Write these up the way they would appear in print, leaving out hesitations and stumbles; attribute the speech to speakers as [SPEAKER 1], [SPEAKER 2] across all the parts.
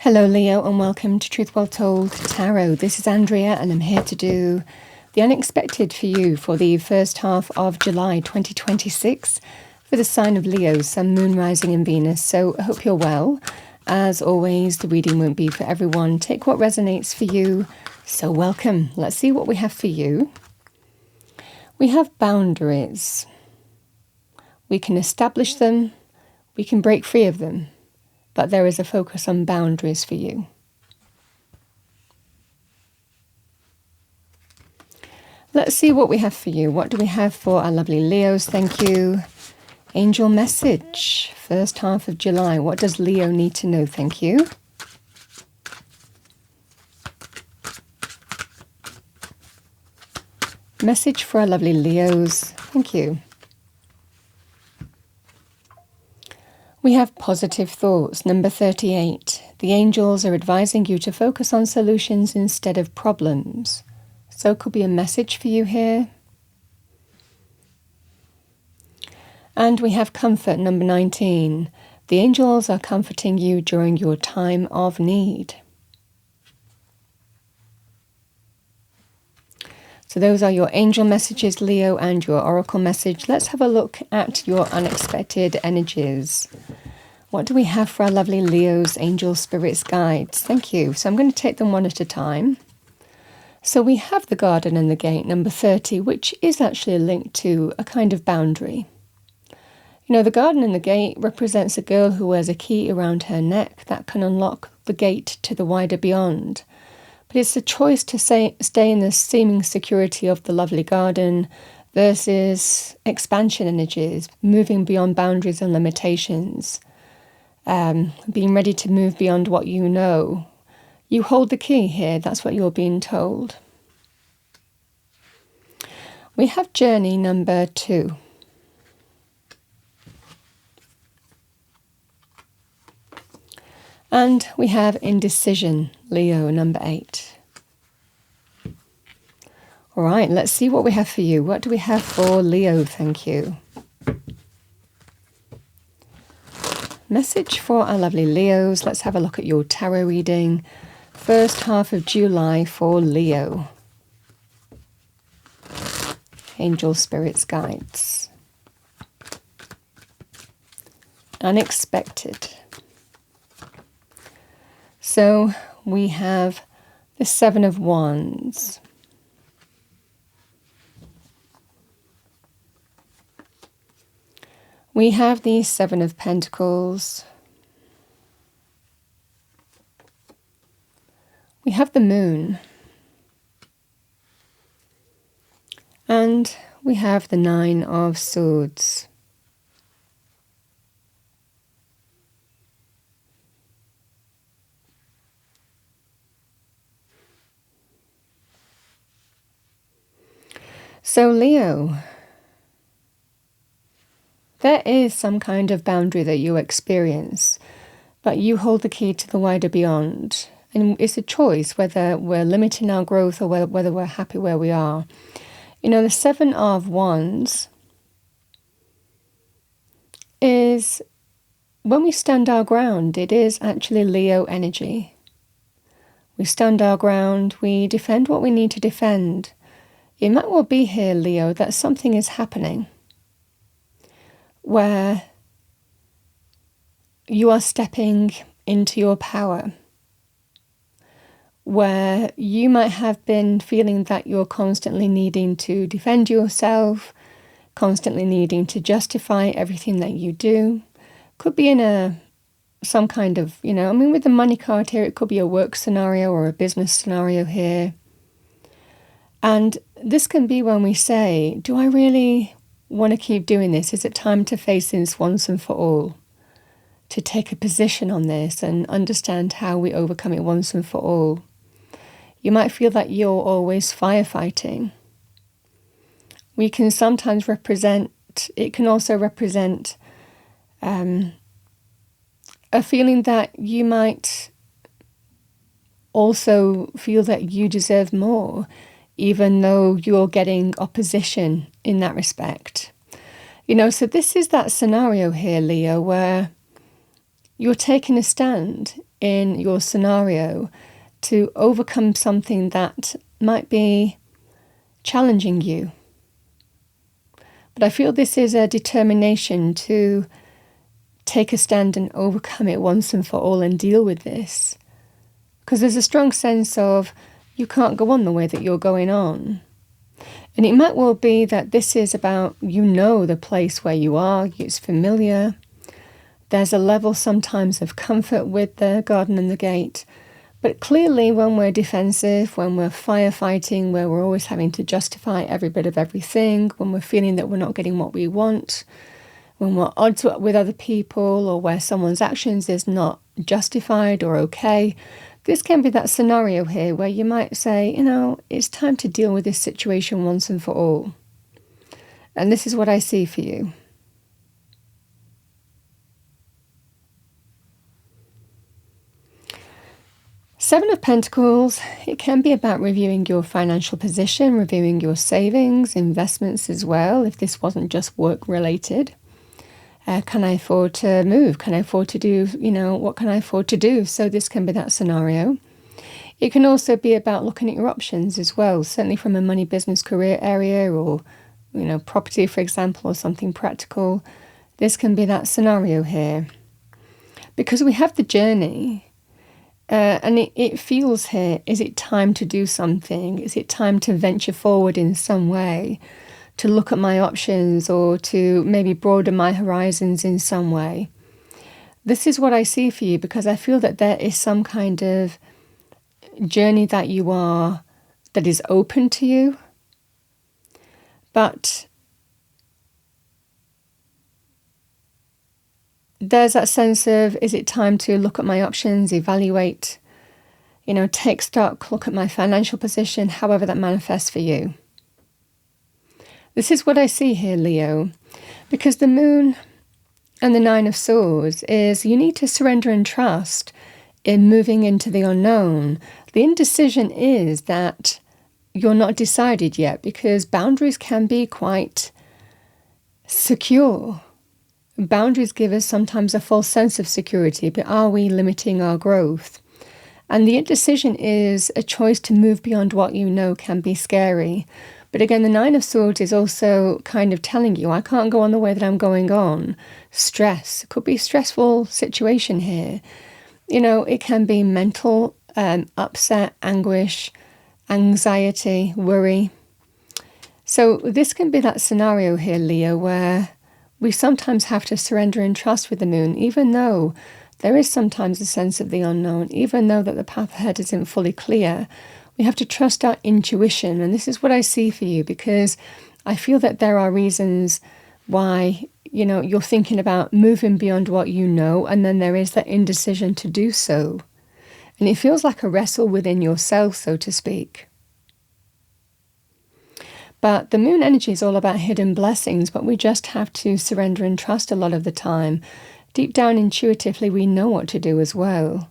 [SPEAKER 1] Hello Leo and welcome to Truth Well Told Tarot. This is Andrea and I'm here to do the unexpected for you for the first half of July 2026 for the sign of Leo, Sun, Moon, Rising and Venus. So I hope you're well. As always, the reading won't be for everyone. Take what resonates for you. So welcome. Let's see what we have for you. We have boundaries. We can establish them. We can break free of them. But there is a focus on boundaries for you. Let's see what we have for you. What do we have for our lovely Leos? Thank you. Angel message. First half of July. What does Leo need to know? Thank you. Message for our lovely Leos. Thank you. We have positive thoughts, number 38. The angels are advising you to focus on solutions instead of problems. So it could be a message for you here. And we have comfort, number 19. The angels are comforting you during your time of need. So those are your angel messages, Leo, and your oracle message. Let's have a look at your unexpected energies. What do we have for our lovely Leos, angel spirits, guides? Thank you. So I'm going to take them one at a time. So we have the garden and the gate, number 30, which is actually linked to a kind of boundary. You know, the garden and the gate represents a girl who wears a key around her neck that can unlock the gate to the wider beyond. But it's a choice to stay in the seeming security of the lovely garden versus expansion energies, moving beyond boundaries and limitations, being ready to move beyond what you know. You hold the key here, that's what you're being told. We have journey number 2. And we have indecision, Leo, number 8. All right, let's see what we have for you. What do we have for Leo? Thank you. Message for our lovely Leos. Let's have a look at your tarot reading. First half of July for Leo. Angel spirits, guides. Unexpected. So we have the 7 of Wands. We have the 7 of Pentacles. We have the Moon. And we have the 9 of Swords. So Leo, there is some kind of boundary that you experience, but you hold the key to the wider beyond. And it's a choice whether we're limiting our growth or whether we're happy where we are. You know, the 7 of Wands is when we stand our ground, it is actually Leo energy. We stand our ground, we defend what we need to defend. It might well be here, Leo, that something is happening where you are stepping into your power, where you might have been feeling that you're constantly needing to defend yourself, constantly needing to justify everything that you do. Could be in some kind of, with the money card here, it could be a work scenario or a business scenario here. And this can be when we say, do I really want to keep doing this? Is it time to face this once and for all? To take a position on this and understand how we overcome it once and for all. You might feel that you're always firefighting. We can sometimes it can also represent a feeling that you might also feel that you deserve more, even though you're getting opposition in that respect. So this is that scenario here, Leo, where you're taking a stand in your scenario to overcome something that might be challenging you. But I feel this is a determination to take a stand and overcome it once and for all and deal with this. Because there's a strong sense of you can't go on the way that you're going on. And it might well be that this is about, the place where you are, it's familiar. There's a level sometimes of comfort with the garden and the gate. But clearly when we're defensive, when we're firefighting, where we're always having to justify every bit of everything, when we're feeling that we're not getting what we want, when we're at odds with other people, or where someone's actions is not justified or okay, this can be that scenario here where you might say, it's time to deal with this situation once and for all. And this is what I see for you. Seven of Pentacles, it can be about reviewing your financial position, reviewing your savings, investments as well, if this wasn't just work related. Can I afford to move? Can I afford to do, what can I afford to do? So this can be that scenario. It can also be about looking at your options as well, certainly from a money, business, career area, or, property, for example, or something practical. This can be that scenario here. Because we have the journey, and it feels here, is it time to do something? Is it time to venture forward in some way? To look at my options, or to maybe broaden my horizons in some way. This is what I see for you, because I feel that there is some kind of journey that is open to you. But there's that sense of, is it time to look at my options, evaluate, take stock, look at my financial position, however that manifests for you. This is what I see here, Leo, because the Moon and the Nine of Swords is you need to surrender and trust in moving into the unknown. The indecision is that you're not decided yet, because boundaries can be quite secure. Boundaries give us sometimes a false sense of security, but are we limiting our growth? And the indecision is a choice to move beyond what you know can be scary. But again, the Nine of Swords is also kind of telling you, I can't go on the way that I'm going on. Stress. It could be a stressful situation here. It can be mental upset, anguish, anxiety, worry. So this can be that scenario here, Leo, where we sometimes have to surrender and trust with the Moon, even though there is sometimes a sense of the unknown, even though that the path ahead isn't fully clear. We have to trust our intuition, and this is what I see for you, because I feel that there are reasons why, you're thinking about moving beyond what you know, and then there is that indecision to do so. And it feels like a wrestle within yourself, so to speak. But the Moon energy is all about hidden blessings, but we just have to surrender and trust a lot of the time. Deep down intuitively, we know what to do as well.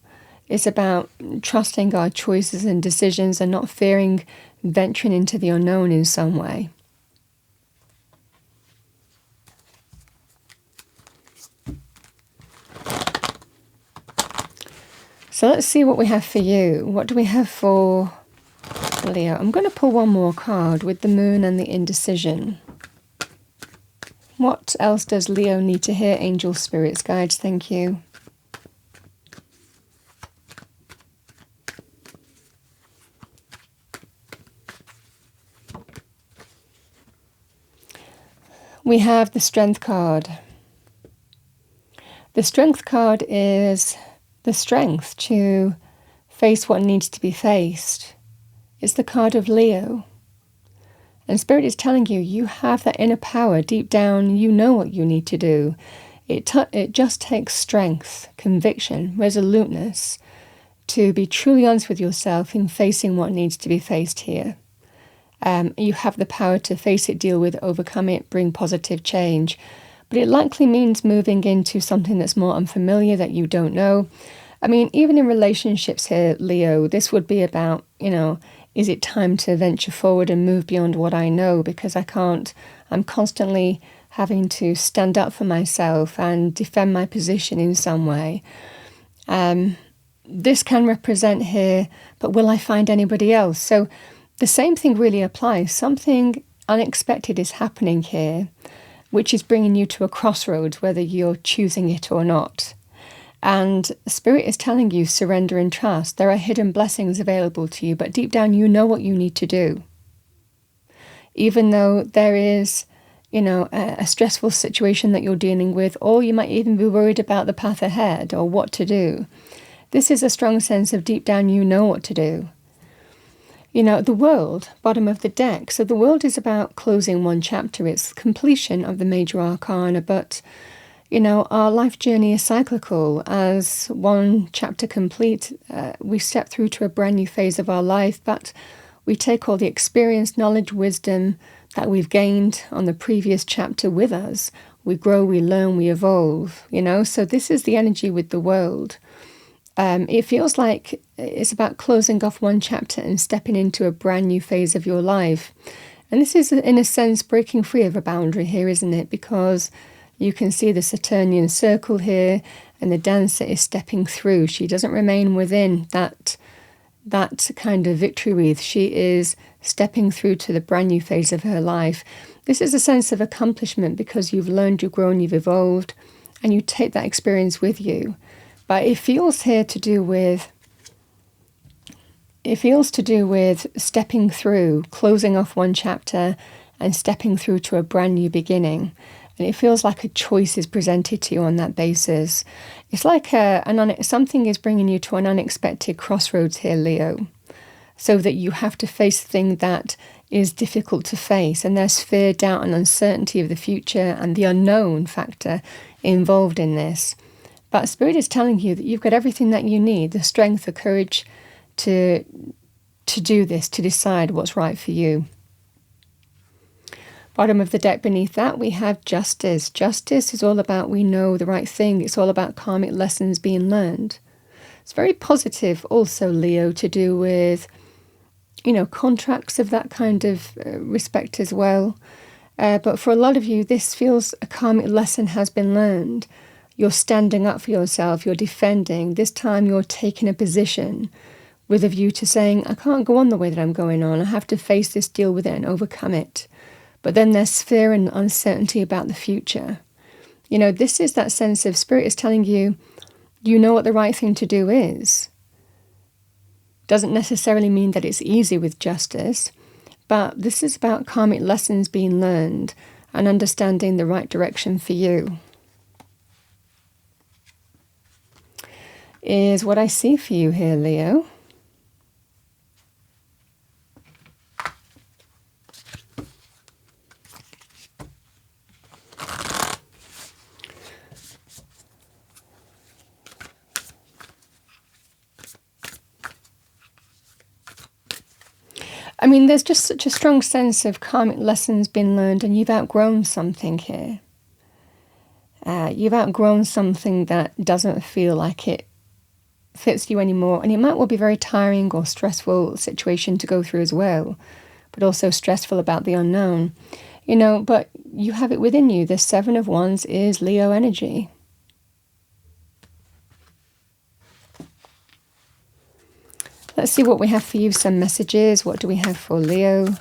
[SPEAKER 1] It's about trusting our choices and decisions and not fearing venturing into the unknown in some way. So let's see what we have for you. What do we have for Leo? I'm going to pull one more card with the Moon and the indecision. What else does Leo need to hear? Angel, spirits, guides, thank you. We have the Strength card. The Strength card is the strength to face what needs to be faced. It's the card of Leo. And Spirit is telling you, you have that inner power deep down. You know what you need to do. It just takes strength, conviction, resoluteness to be truly honest with yourself in facing what needs to be faced here. You have the power to face it, deal with, overcome it, bring positive change. But it likely means moving into something that's more unfamiliar, that you don't know. I mean, even in relationships here, Leo, this would be about, is it time to venture forward and move beyond what I know? Because I'm constantly having to stand up for myself and defend my position in some way. this can represent here, but will I find anybody else? So the same thing really applies. Something unexpected is happening here, which is bringing you to a crossroads, whether you're choosing it or not. And Spirit is telling you, surrender and trust. There are hidden blessings available to you, but deep down you know what you need to do. Even though there is, a stressful situation that you're dealing with, or you might even be worried about the path ahead or what to do. This is a strong sense of deep down you know what to do. The world, bottom of the deck. So the world is about closing one chapter. It's completion of the major arcana, but our life journey is cyclical. As one chapter complete, we step through to a brand new phase of our life, but we take all the experience, knowledge, wisdom that we've gained on the previous chapter with us. We grow, we learn, we evolve, So this is the energy with the world. It feels like it's about closing off one chapter and stepping into a brand new phase of your life. And this is, in a sense, breaking free of a boundary here, isn't it? Because you can see the Saturnian circle here, and the dancer is stepping through. She doesn't remain within that kind of victory wreath. She is stepping through to the brand new phase of her life. This is a sense of accomplishment because you've learned, you've grown, you've evolved, and you take that experience with you. But it feels here to do with stepping through, closing off one chapter and stepping through to a brand new beginning. And it feels like a choice is presented to you on that basis. It's like something is bringing you to an unexpected crossroads here, Leo, so that you have to face a thing that is difficult to face. And there's fear, doubt, and uncertainty of the future and the unknown factor involved in this. But Spirit is telling you that you've got everything that you need, the strength, the courage to do this, to decide what's right for you. Bottom of the deck beneath that, we have justice. Justice is all about we know the right thing. It's all about karmic lessons being learned. It's very positive also, Leo, to do with, contracts of that kind of respect as well. But for a lot of you, this feels a karmic lesson has been learned. You're standing up for yourself. You're defending. This time you're taking a position with a view to saying, I can't go on the way that I'm going on. I have to face this, deal with it, and overcome it. But then there's fear and uncertainty about the future. This is that sense of Spirit is telling you, you know what the right thing to do is. Doesn't necessarily mean that it's easy with justice, but this is about karmic lessons being learned and understanding the right direction for you. Is what I see for you here, Leo. There's just such a strong sense of karmic lessons being learned, and you've outgrown something here. You've outgrown something that doesn't feel like it fits you anymore, and it might well be very tiring or stressful situation to go through as well, but also stressful about the unknown. But you have it within you. The Seven of Wands is Leo energy. Let's see what we have for you, some messages. What do we have for Leo?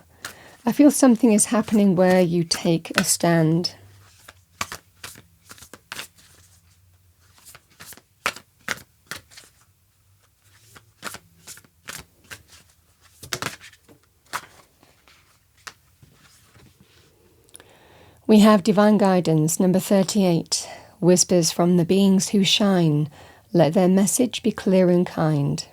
[SPEAKER 1] I feel something is happening where you take a stand. We have divine guidance, number 38. Whispers from the beings who shine. Let their message be clear and kind.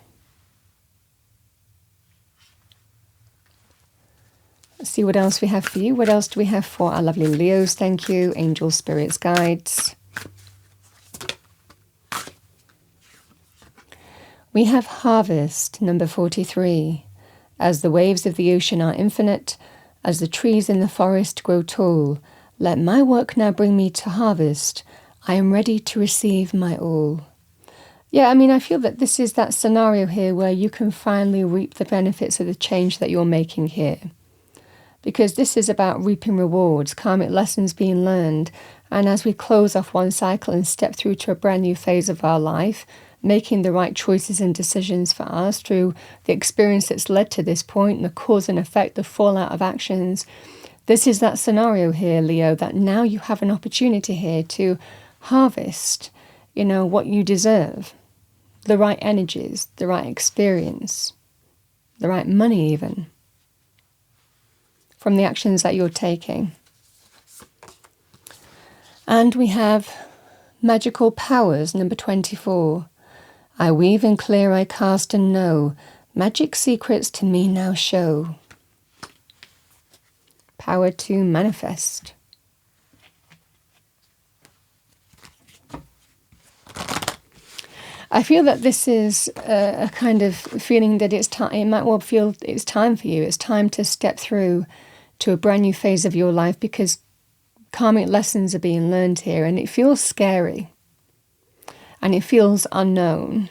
[SPEAKER 1] Let's see what else we have for you. What else do we have for our lovely Leos? Thank you. Angels, spirits, guides. We have harvest, number 43. As the waves of the ocean are infinite, as the trees in the forest grow tall, let my work now bring me to harvest. I am ready to receive my all. Yeah, I feel that this is that scenario here where you can finally reap the benefits of the change that you're making here. because this is about reaping rewards, karmic lessons being learned. And as we close off one cycle and step through to a brand new phase of our life, making the right choices and decisions for us through the experience that's led to this point, the cause and effect, the fallout of actions. This is that scenario here, Leo, that now you have an opportunity here to harvest, what you deserve. The right energies, the right experience, the right money even, from the actions that you're taking. And we have magical powers, number 24. I weave and clear, I cast and know, magic secrets to me now show. Power to manifest. I feel that this is a kind of feeling that it's time. It might well feel it's time for you. It's time to step through to a brand new phase of your life, because karmic lessons are being learned here, and it feels scary and it feels unknown.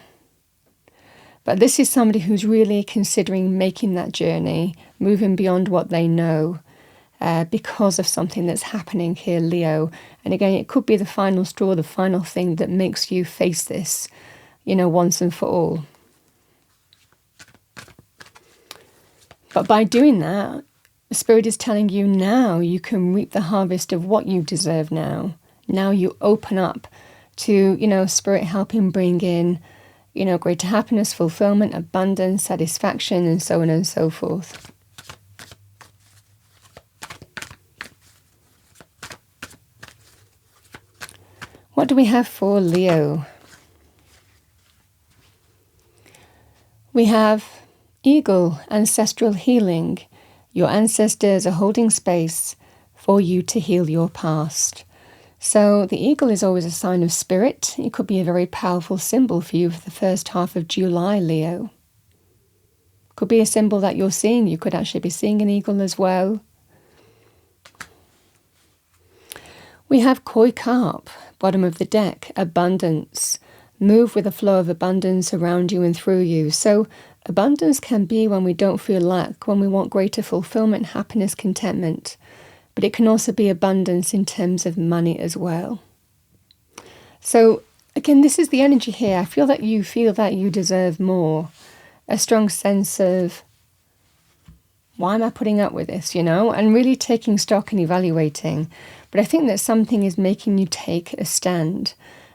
[SPEAKER 1] But this is somebody who's really considering making that journey, moving beyond what they know, because of something that's happening here, Leo. And again, it could be the final straw, the final thing that makes you face this, once and for all. But by doing that, the Spirit is telling you now you can reap the harvest of what you deserve now. Now you open up to, Spirit helping bring in, greater happiness, fulfillment, abundance, satisfaction, and so on and so forth. What do we have for Leo? We have Eagle, ancestral healing. Your ancestors are holding space for you to heal your past. So the eagle is always a sign of spirit. It could be a very powerful symbol for you for the first half of July, Leo. Could be a symbol that you're seeing. You could actually be seeing an eagle as well. We have koi carp, bottom of the deck, abundance. Move with the flow of abundance around you and through you. So abundance can be when we don't feel lack, when we want greater fulfillment, happiness, contentment. But it can also be abundance in terms of money as well. So again, this is the energy here. I feel that you deserve more. A strong sense of, why am I putting up with this, and really taking stock and evaluating. But I think that something is making you take a stand.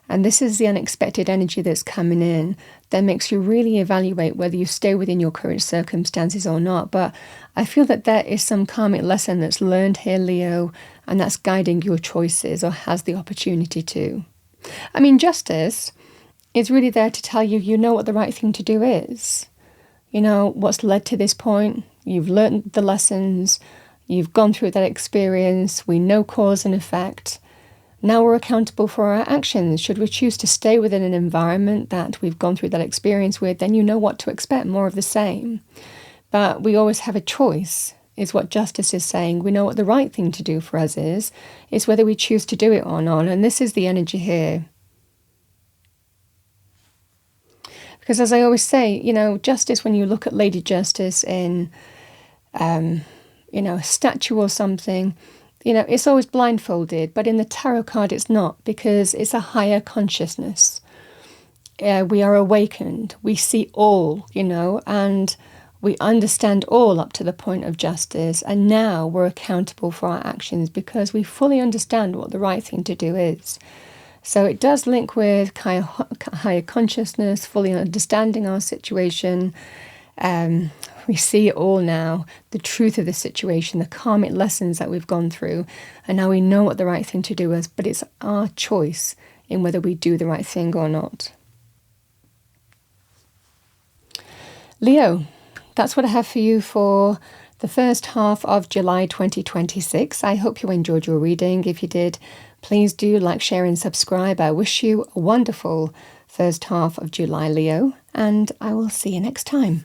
[SPEAKER 1] And this is the unexpected energy that's coming in that makes you really evaluate whether you stay within your current circumstances or not. But I feel that there is some karmic lesson that's learned here, Leo, and that's guiding your choices, or has the opportunity to. I mean, justice is really there to tell you, what the right thing to do is. What's led to this point. You've learned the lessons. You've gone through that experience. We know cause and effect. Now we're accountable for our actions. Should we choose to stay within an environment that we've gone through that experience with, then you know what to expect, more of the same. But we always have a choice, is what justice is saying. We know what the right thing to do for us is whether we choose to do it or not. And this is the energy here. Because as I always say, justice, when you look at Lady Justice in, a statue or something, it's always blindfolded, but in the tarot card it's not, because it's a higher consciousness. We are awakened, we see all, and we understand all up to the point of justice, and now we're accountable for our actions because we fully understand what the right thing to do is. So it does link with higher consciousness, fully understanding our situation. We see it all now, the truth of the situation, the karmic lessons that we've gone through, and now we know what the right thing to do is, but it's our choice in whether we do the right thing or not. Leo, that's what I have for you for the first half of July 2026. I hope you enjoyed your reading. If you did, please do like, share and subscribe. I wish you a wonderful first half of July, Leo, and I will see you next time.